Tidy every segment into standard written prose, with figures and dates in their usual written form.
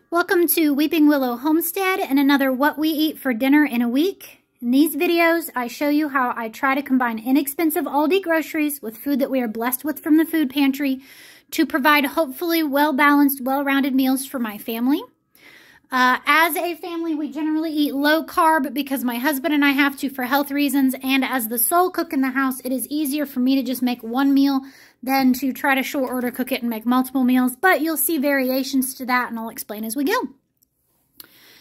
Welcome to Weeping Willow Homestead and another What We Eat for Dinner in a Week. In these videos, I show you how I try to combine inexpensive Aldi groceries with food that we are blessed with from the food pantry to provide hopefully well-balanced, well-rounded meals for my family. As a family, we generally eat low carb because my husband and I have to for health reasons, and as the sole cook in the house, it is easier for me to just make one meal than to try to short order cook it and make multiple meals, but you'll see variations to that and I'll explain as we go.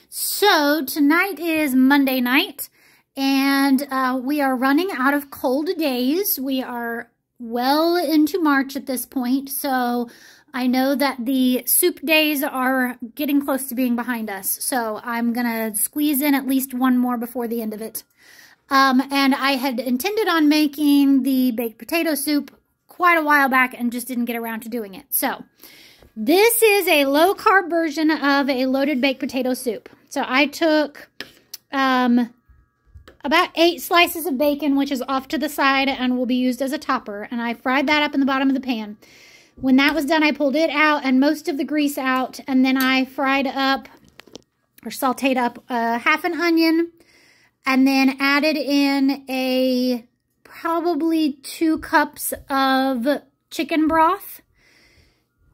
So tonight is Monday night and we are running out of cold days. We are well into March at this point, so I know that the soup days are getting close to being behind us, so I'm gonna squeeze in at least one more before the end of it. And I had intended on making the baked potato soup quite a while back and just didn't get around to doing it. So this is a low carb version of a loaded baked potato soup. So I took about 8 slices of bacon, which is off to the side and will be used as a topper, and I fried that up in the bottom of the pan. When that was done, I pulled it out and most of the grease out, and then I fried up or sauteed up half an onion and then added in probably 2 cups of chicken broth.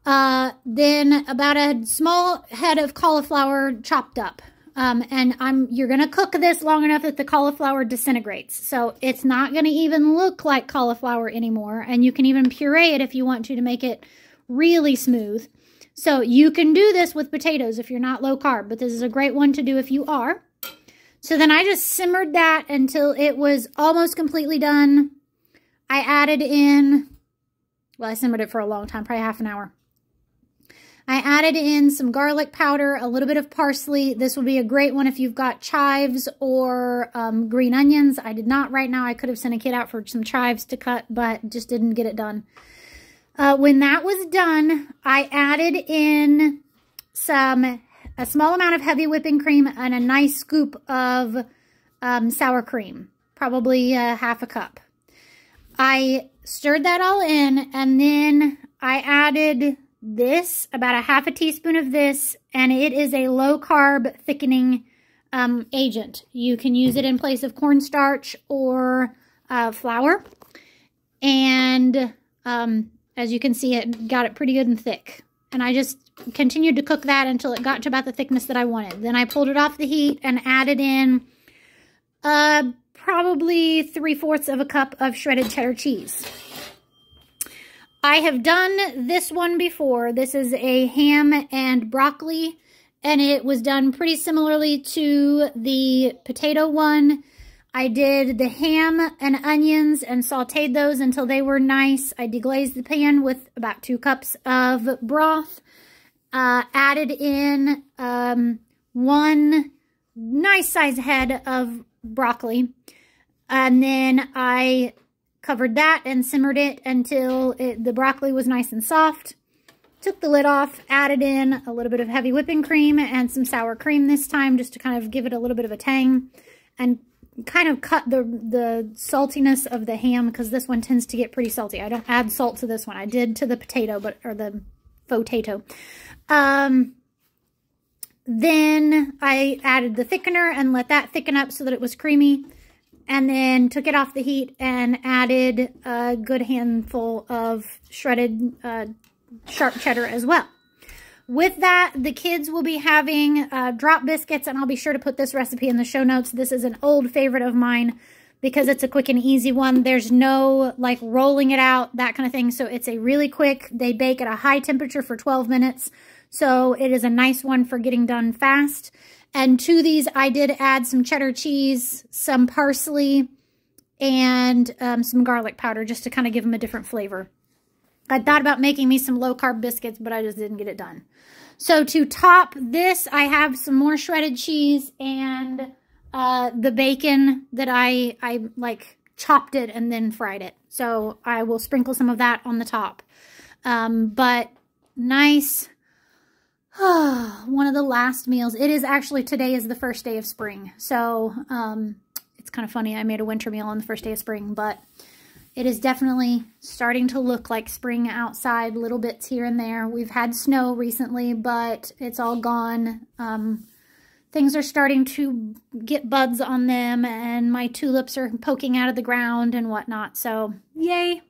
Then about a small head of cauliflower chopped up. And you're going to cook this long enough that the cauliflower disintegrates. So it's not going to even look like cauliflower anymore. And you can even puree it if you want to make it really smooth. So you can do this with potatoes if you're not low carb, but this is a great one to do if you are. So then I just simmered that until it was almost completely done. I added in, well, I simmered it for a long time, probably half an hour. I added in some garlic powder, a little bit of parsley. This would be a great one if you've got chives or green onions. I did not right now. I could have sent a kid out for some chives to cut, but just didn't get it done. When that was done, I added in a small amount of heavy whipping cream and a nice scoop of sour cream, probably half a cup. I stirred that all in, and then I added this, about a half a teaspoon of this, and it is a low carb thickening agent. You can use it in place of cornstarch or flour, and as you can see, it got it pretty good and thick. And I just continued to cook that until it got to about the thickness that I wanted. Then I pulled it off the heat and added in probably 3/4 of a cup of shredded cheddar cheese. I have done this one before. This is a ham and broccoli, and it was done pretty similarly to the potato one. I did the ham and onions and sauteed those until they were nice. I deglazed the pan with about 2 cups of broth. Added in 1 nice size head of broccoli. And then I covered that and simmered it until the broccoli was nice and soft. Took the lid off, added in a little bit of heavy whipping cream and some sour cream this time, just to kind of give it a little bit of a tang and kind of cut the saltiness of the ham, because this one tends to get pretty salty. I don't add salt to this one. I did to the potato, or the faux-tato. Then I added the thickener and let that thicken up so that it was creamy. And then took it off the heat and added a good handful of shredded sharp cheddar as well. With that, the kids will be having drop biscuits, and I'll be sure to put this recipe in the show notes. This is an old favorite of mine because it's a quick and easy one. There's no like rolling it out, that kind of thing. So it's a really quick, they bake at a high temperature for 12 minutes. So it is a nice one for getting done fast. And to these, I did add some cheddar cheese, some parsley, and some garlic powder just to kind of give them a different flavor. I thought about making me some low-carb biscuits, but I just didn't get it done. So to top this, I have some more shredded cheese and the bacon that I like chopped it and then fried it. So I will sprinkle some of that on the top. But nice... one of the last meals. It is actually, today is the first day of spring. So, it's kind of funny. I made a winter meal on the first day of spring, but It is definitely starting to look like spring outside, little bits here and there. We've had snow recently, but it's all gone. Things are starting to get buds on them, and my tulips are poking out of the ground and whatnot. So, yay.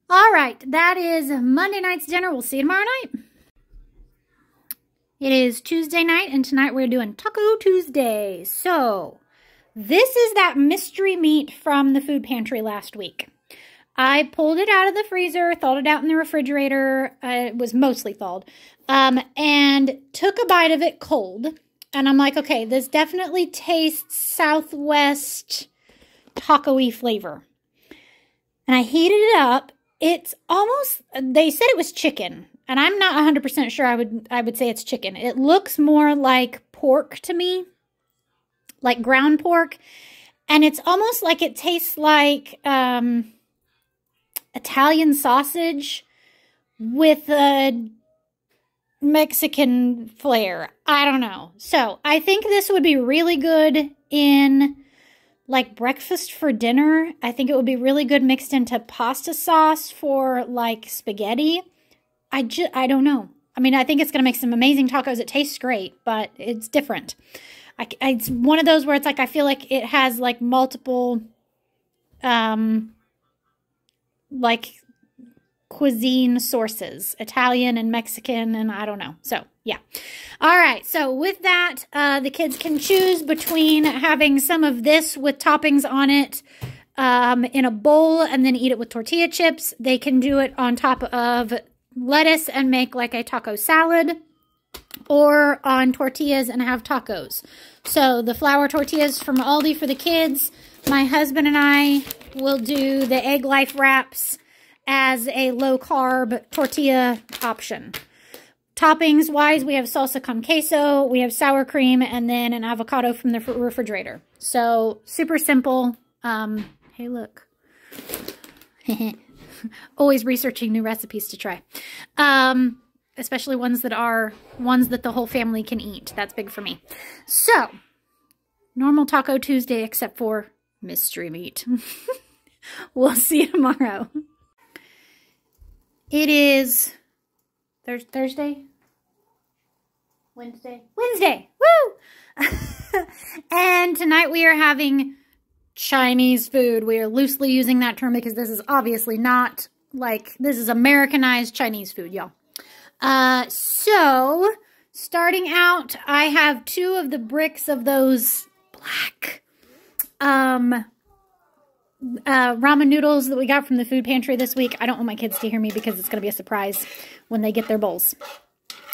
All right, that is Monday night's dinner. We'll see you tomorrow night. It is Tuesday night, and tonight we're doing Taco Tuesday. So, this is that mystery meat from the food pantry last week. I pulled it out of the freezer, thawed it out in the refrigerator. It was mostly thawed. And took a bite of it cold. And I'm like, okay, this definitely tastes Southwest taco-y flavor. And I heated it up. It's almost, they said it was chicken. And I'm not 100% sure I would say it's chicken. It looks more like pork to me. Like ground pork. And it's almost like it tastes like Italian sausage with a Mexican flair. I don't know. So I think this would be really good in like breakfast for dinner. I think it would be really good mixed into pasta sauce for like spaghetti. I don't know. I mean, I think it's going to make some amazing tacos. It tastes great, but it's different. It's one of those where it's like, I feel like it has like multiple, like cuisine sources, Italian and Mexican, and I don't know. So, yeah. All right. So, with that, the kids can choose between having some of this with toppings on it in a bowl and then eat it with tortilla chips. They can do it on top of lettuce and make like a taco salad, or on tortillas and have tacos. So, the flour tortillas from Aldi for the kids. My husband and I will do the Egg Life wraps as a low-carb tortilla option. Toppings-wise, we have salsa con queso, we have sour cream, and then an avocado from the refrigerator. So, super simple. Hey, look. Always researching new recipes to try. Especially ones that the whole family can eat. That's big for me. So, normal Taco Tuesday except for mystery meat. We'll see you tomorrow. It is Thursday? Wednesday? Woo! And tonight we are having Chinese food. We are loosely using that term because this is obviously not like, this is Americanized Chinese food, y'all. So, starting out, I have 2 of the bricks of those black, ramen noodles that we got from the food pantry this week. I don't want my kids to hear me because it's going to be a surprise when they get their bowls.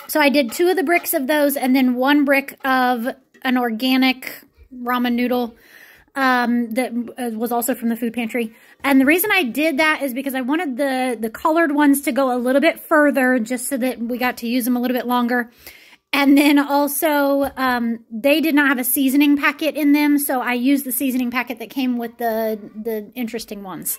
So I did 2 of the bricks of those and then 1 brick of an organic ramen noodle that was also from the food pantry. And the reason I did that is because I wanted the colored ones to go a little bit further just so that we got to use them a little bit longer. And then also, they did not have a seasoning packet in them, so I used the seasoning packet that came with the interesting ones.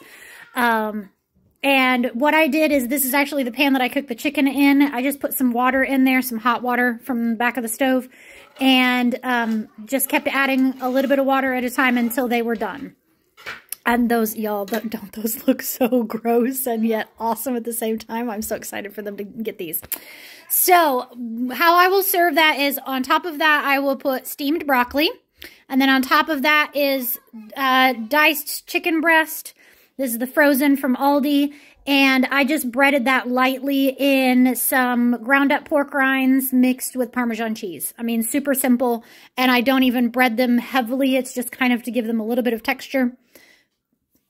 And what I did is, this is actually the pan that I cooked the chicken in. I just put some water in there, some hot water from the back of the stove, and just kept adding a little bit of water at a time until they were done. And those, y'all, don't those look so gross and yet awesome at the same time? I'm so excited for them to get these. So, how I will serve that is, on top of that, I will put steamed broccoli. And then on top of that is diced chicken breast. This is the frozen from Aldi. And I just breaded that lightly in some ground up pork rinds mixed with Parmesan cheese. I mean, super simple. And I don't even bread them heavily. It's just kind of to give them a little bit of texture.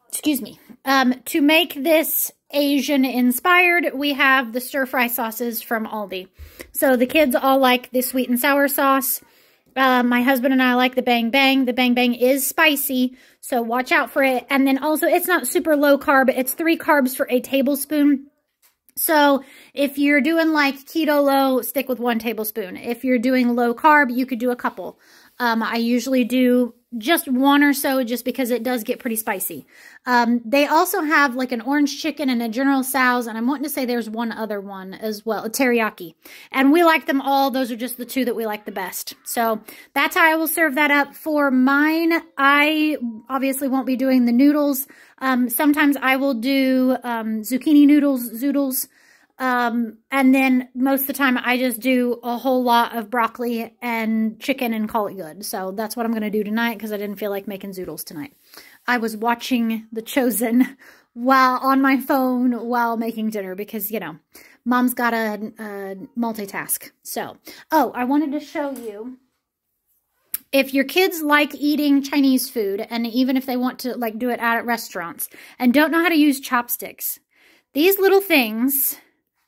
Excuse me. To make this Asian inspired, we have the stir fry sauces from Aldi. So the kids all like the sweet and sour sauce. My husband and I like the Bang Bang. The Bang Bang is spicy, so watch out for it. And then also, it's not super low carb. It's 3 carbs for a tablespoon. So if you're doing like keto low, stick with 1 tablespoon. If you're doing low carb, you could do a couple. I usually do just one or so just because it does get pretty spicy. They also have like an orange chicken and a General Tso's, and I'm wanting to say there's one other one as well, a teriyaki. And we like them all. Those are just the two that we like the best. So that's how I will serve that up. For mine, I obviously won't be doing the noodles. Sometimes I will do zucchini noodles, zoodles. And then most of the time I just do a whole lot of broccoli and chicken and call it good. So that's what I'm going to do tonight because I didn't feel like making zoodles tonight. I was watching The Chosen while on my phone while making dinner because, you know, mom's got to multitask. So, oh, I wanted to show you, if your kids like eating Chinese food, and even if they want to like do it out at restaurants and don't know how to use chopsticks, these little things...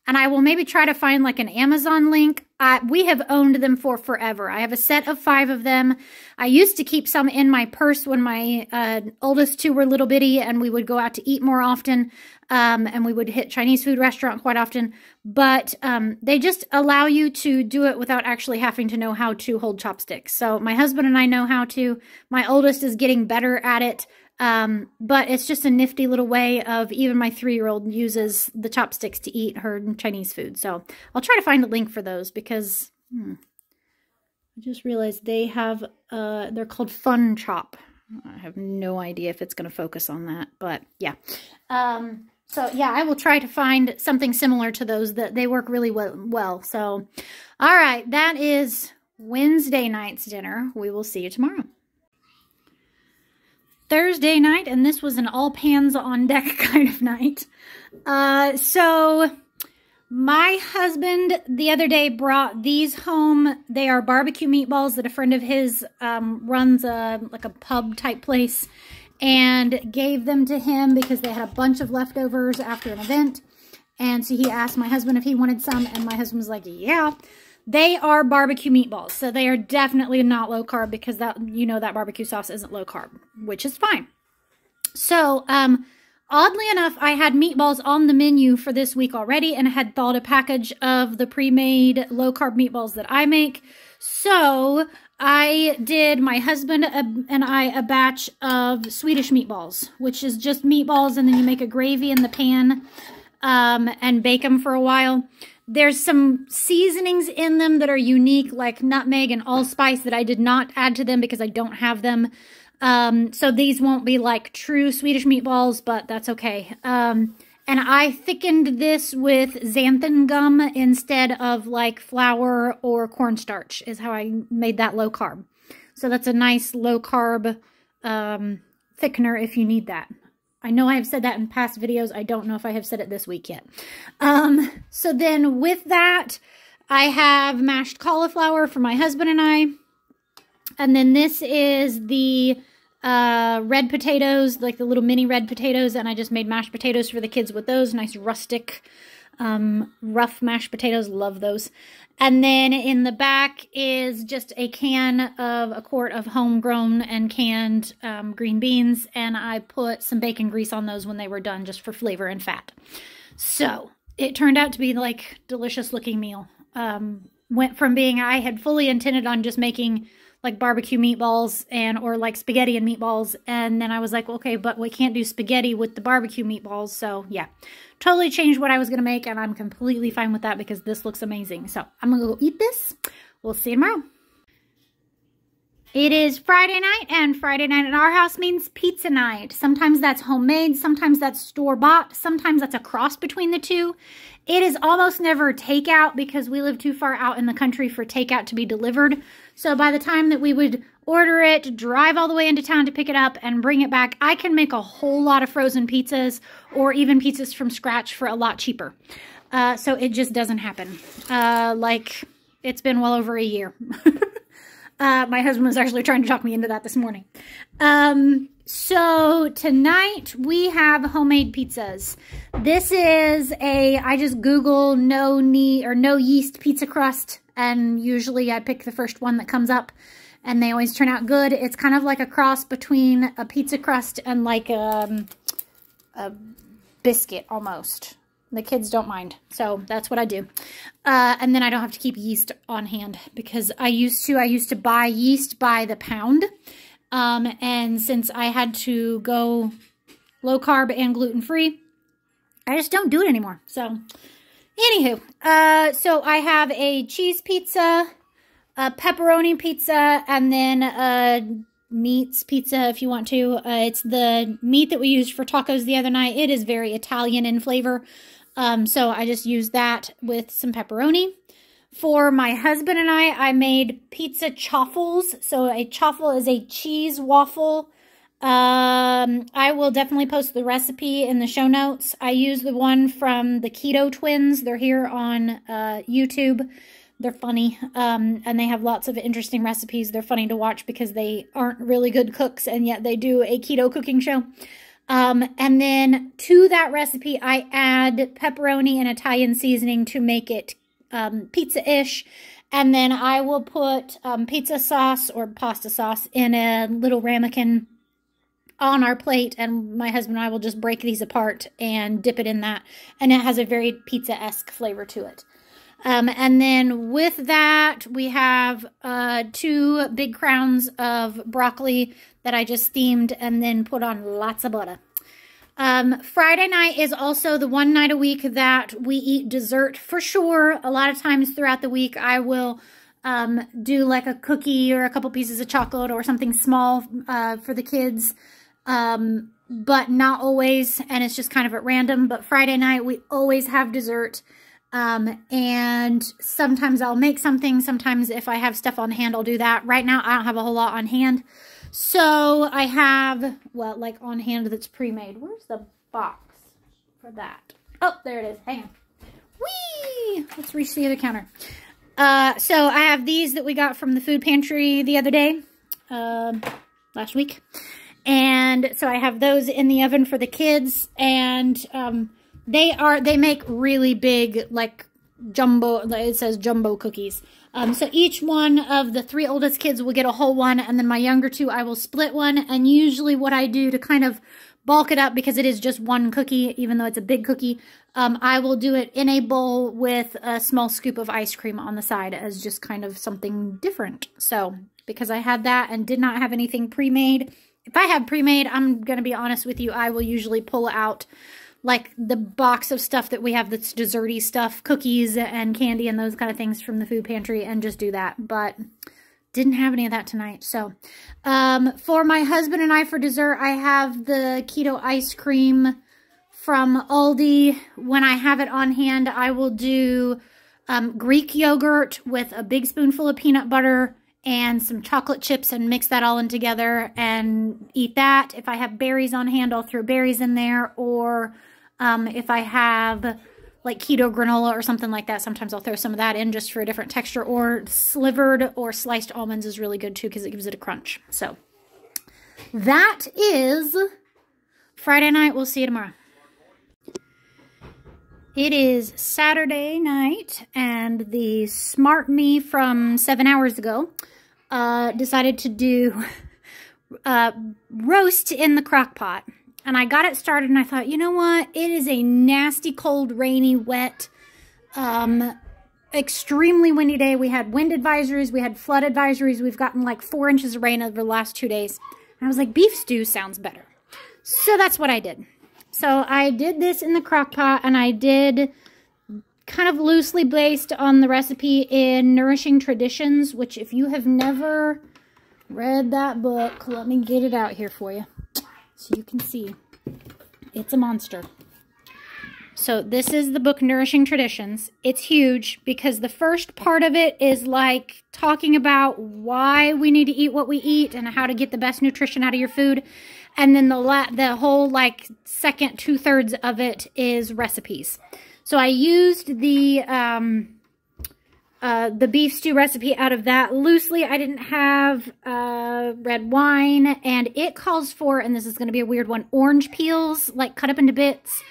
And I will maybe try to find like an Amazon link. We have owned them for forever. I have a set of 5 of them. I used to keep some in my purse when my oldest 2 were little bitty and we would go out to eat more often. And we would hit Chinese food restaurant quite often. But they just allow you to do it without actually having to know how to hold chopsticks. So my husband and I know how to. My oldest is getting better at it. But it's just a nifty little way of, even my 3-year-old uses the chopsticks to eat her Chinese food. So I'll try to find a link for those because I just realized they have, they're called Fun Chop. I have no idea if it's going to focus on that, but yeah. So yeah, I will try to find something similar to those that they work really well. So, all right, that is Wednesday night's dinner. We will see you tomorrow. Thursday night, and this was an all hands on deck kind of night. So my husband the other day brought these home. They are barbecue meatballs that a friend of his runs like a pub type place, and gave them to him because they had a bunch of leftovers after an event. And so he asked my husband if he wanted some, and my husband was like, yeah. They are barbecue meatballs, so they are definitely not low carb because that, you know, that barbecue sauce isn't low carb, which is fine. So, oddly enough, I had meatballs on the menu for this week already and had thawed a package of the pre-made low carb meatballs that I make. So I did, my husband and I, a batch of Swedish meatballs, which is just meatballs and then you make a gravy in the pan and bake them for a while. There's some seasonings in them that are unique, like nutmeg and allspice, that I did not add to them because I don't have them. So these won't be like true Swedish meatballs, but that's okay. And I thickened this with xanthan gum instead of like flour or cornstarch is how I made that low carb. So that's a nice low carb thickener if you need that. I know I have said that in past videos. I don't know if I have said it this week yet. So then with that, I have mashed cauliflower for my husband and I. And then this is the red potatoes, like the little mini red potatoes. And I just made mashed potatoes for the kids with those. Nice rustic, rough mashed potatoes. Love those. And then in the back is just a can of a quart of homegrown and canned green beans. And I put some bacon grease on those when they were done just for flavor and fat. So it turned out to be like delicious looking meal. Went from being, I had fully intended on just making like barbecue meatballs or like spaghetti and meatballs. And then I was like, okay, but we can't do spaghetti with the barbecue meatballs. So yeah, totally changed what I was going to make. And I'm completely fine with that because this looks amazing. So I'm going to go eat this. We'll see you tomorrow. It is Friday night, and Friday night at our house means pizza night. Sometimes that's homemade, sometimes that's store-bought, sometimes that's a cross between the two. It is almost never takeout because we live too far out in the country for takeout to be delivered. So by the time that we would order it, drive all the way into town to pick it up and bring it back, I can make a whole lot of frozen pizzas or even pizzas from scratch for a lot cheaper. So it just doesn't happen. Like, it's been well over a year. My husband was actually trying to talk me into that this morning. So tonight we have homemade pizzas. This is I just Google no yeast pizza crust, and usually I pick the first one that comes up, and they always turn out good. It's kind of like a cross between a pizza crust and like a biscuit almost. The kids don't mind, so that's what I do. And then I don't have to keep yeast on hand because I used to buy yeast by the pound. And since I had to go low carb and gluten free, I just don't do it anymore. So anywho, so I have a cheese pizza, a pepperoni pizza, and then a meats pizza if you want to. It's the meat that we used for tacos the other night. It is very Italian in flavor. So I just used that with some pepperoni. For my husband and I made pizza chaffles. So a chaffle is a cheese waffle. I will definitely post the recipe in the show notes. I use the one from the Keto Twins. They're here on YouTube. They're funny, and they have lots of interesting recipes. They're funny to watch because they aren't really good cooks, and yet they do a keto cooking show. And then to that recipe, I add pepperoni and Italian seasoning to make it pizza-ish. And then I will put pizza sauce or pasta sauce in a little ramekin on our plate, and my husband and I will just break these apart and dip it in that, and it has a very pizza-esque flavor to it. And then with that, we have 2 big crowns of broccoli that I just steamed and then put on lots of butter. Friday night is also the one night a week that we eat dessert for sure. A lot of times throughout the week, I will do like a cookie or a couple pieces of chocolate or something small for the kids. But not always, and it's just kind of at random. But Friday night, we always have dessert. And sometimes I'll make something. Sometimes if I have stuff on hand, I'll do that. Right now, I don't have a whole lot on hand. So I have, well, like on hand that's pre-made. Where's the box for that? Oh, there it is. Hang on. Whee! Let's reach the other counter. So I have these that we got from the food pantry the other day, last week. And so I have those in the oven for the kids, and they make really big, like jumbo, it says jumbo cookies. So each one of the 3 oldest kids will get a whole one, and then my younger 2, I will split one. And usually what I do to kind of bulk it up, because it is just one cookie, even though it's a big cookie, I will do it in a bowl with a small scoop of ice cream on the side as just kind of something different. So because I had that and did not have anything pre-made, if I have pre-made, I'm going to be honest with you, I will usually pull out like the box of stuff that we have that's desserty stuff, cookies and candy and those kind of things from the food pantry, and just do that. But didn't have any of that tonight. So for my husband and I for dessert, I have the keto ice cream from Aldi. When I have it on hand, I will do Greek yogurt with a big spoonful of peanut butter and some chocolate chips and mix that all in together and eat that. If I have berries on hand, I'll throw berries in there. Or if I have like keto granola or something like that, sometimes I'll throw some of that in just for a different texture. Or slivered or sliced almonds is really good too because it gives it a crunch. So that is Friday night. We'll see you tomorrow. It is Saturday night, and the smart me from 7 hours ago decided to do roast in the crock pot. And I got it started, and I thought, you know what? It is a nasty, cold, rainy, wet, extremely windy day. We had wind advisories. We had flood advisories. We've gotten like 4 inches of rain over the last 2 days. And I was like, beef stew sounds better. So that's what I did. So I did this in the crock pot, and I did kind of loosely based on the recipe in Nourishing Traditions, which if you have never read that book, let me get it out here for you so you can see. It's a monster. So this is the book Nourishing Traditions. It's huge because the first part of it is like talking about why we need to eat what we eat and how to get the best nutrition out of your food. And then the whole like second 2/3 of it is recipes. So I used the beef stew recipe out of that loosely. I didn't have red wine, and it calls for, and this is going to be a weird one, orange peels, like cut up into bits.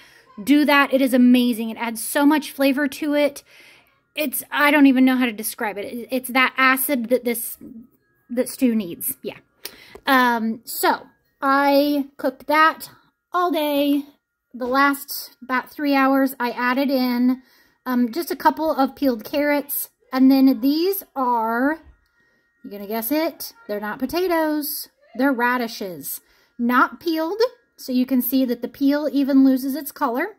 Do that. It is amazing. It adds so much flavor to it. I don't even know how to describe it. It's that acid that stew needs. Yeah. So I cooked that all day. The last about 3 hours, I added in just a couple of peeled carrots. And then these are, you're going to guess it, they're not potatoes. They're radishes, not peeled. So you can see that the peel even loses its color.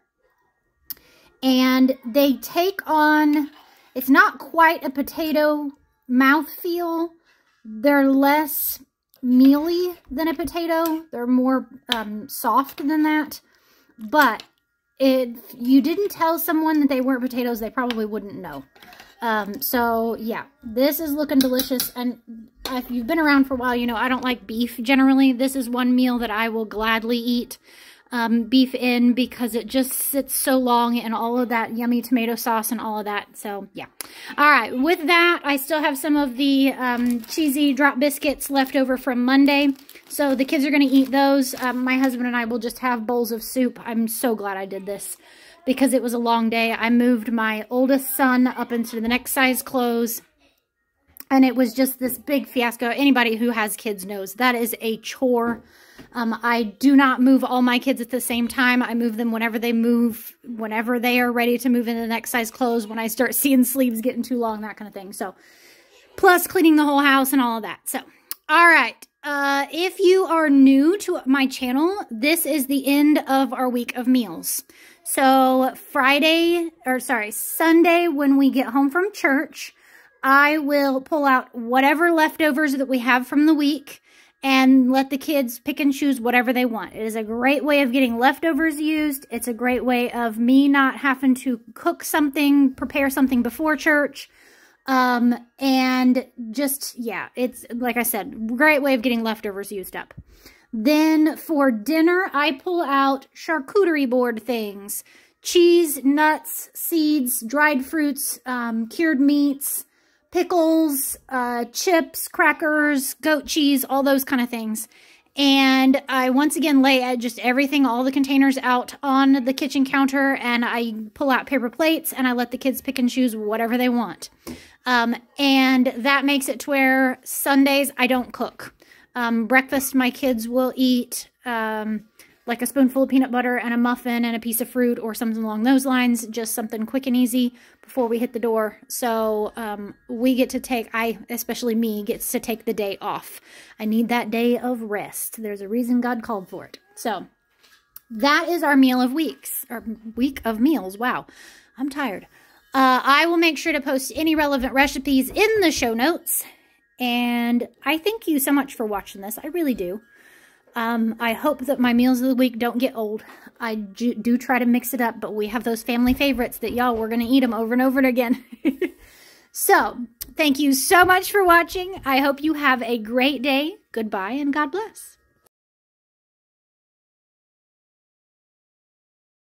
And they take on, it's not quite a potato mouthfeel. They're less mealy than a potato. They're more soft than that. But if you didn't tell someone that they weren't potatoes, they probably wouldn't know. So yeah, this is looking delicious. And if you've been around for a while, you know I don't like beef generally. This is one meal that I will gladly eat beef in, because it just sits so long in all of that yummy tomato sauce and all of that. So yeah. All right, with that, I still have some of the cheesy drop biscuits left over from Monday. So the kids are going to eat those. My husband and I will just have bowls of soup. I'm so glad I did this, because it was a long day. I moved my oldest son up into the next size clothes, and it was just this big fiasco. Anybody who has kids knows that is a chore. I do not move all my kids at the same time. I move them whenever they move, whenever they are ready to move into the next size clothes, when I start seeing sleeves getting too long, that kind of thing. So, plus cleaning the whole house and all of that. So, all right. If you are new to my channel, this is the end of our week of meals. So Sunday, when we get home from church, I will pull out whatever leftovers that we have from the week and let the kids pick and choose whatever they want. It is a great way of getting leftovers used. It's a great way of me not having to cook something, prepare something before church. And just, yeah, it's, like I said, great way of getting leftovers used up. Then for dinner, I pull out charcuterie board things. Cheese, nuts, seeds, dried fruits, cured meats, pickles, chips, crackers, goat cheese, all those kind of things. And I once again lay just everything, all the containers out on the kitchen counter, and I pull out paper plates and I let the kids pick and choose whatever they want. And that makes it to where Sundays I don't cook. Breakfast, my kids will eat like a spoonful of peanut butter and a muffin and a piece of fruit or something along those lines. Just something quick and easy before we hit the door. So we get to take, especially me, gets to take the day off. I need that day of rest. There's a reason God called for it. So that is our meal of weeks, or week of meals. Wow, I'm tired. I will make sure to post any relevant recipes in the show notes. And I thank you so much for watching this. I really do. I hope that my meals of the week don't get old. I do try to mix it up, but we have those family favorites that, y'all, we're going to eat them over and over again. So, thank you so much for watching. I hope you have a great day. Goodbye and God bless.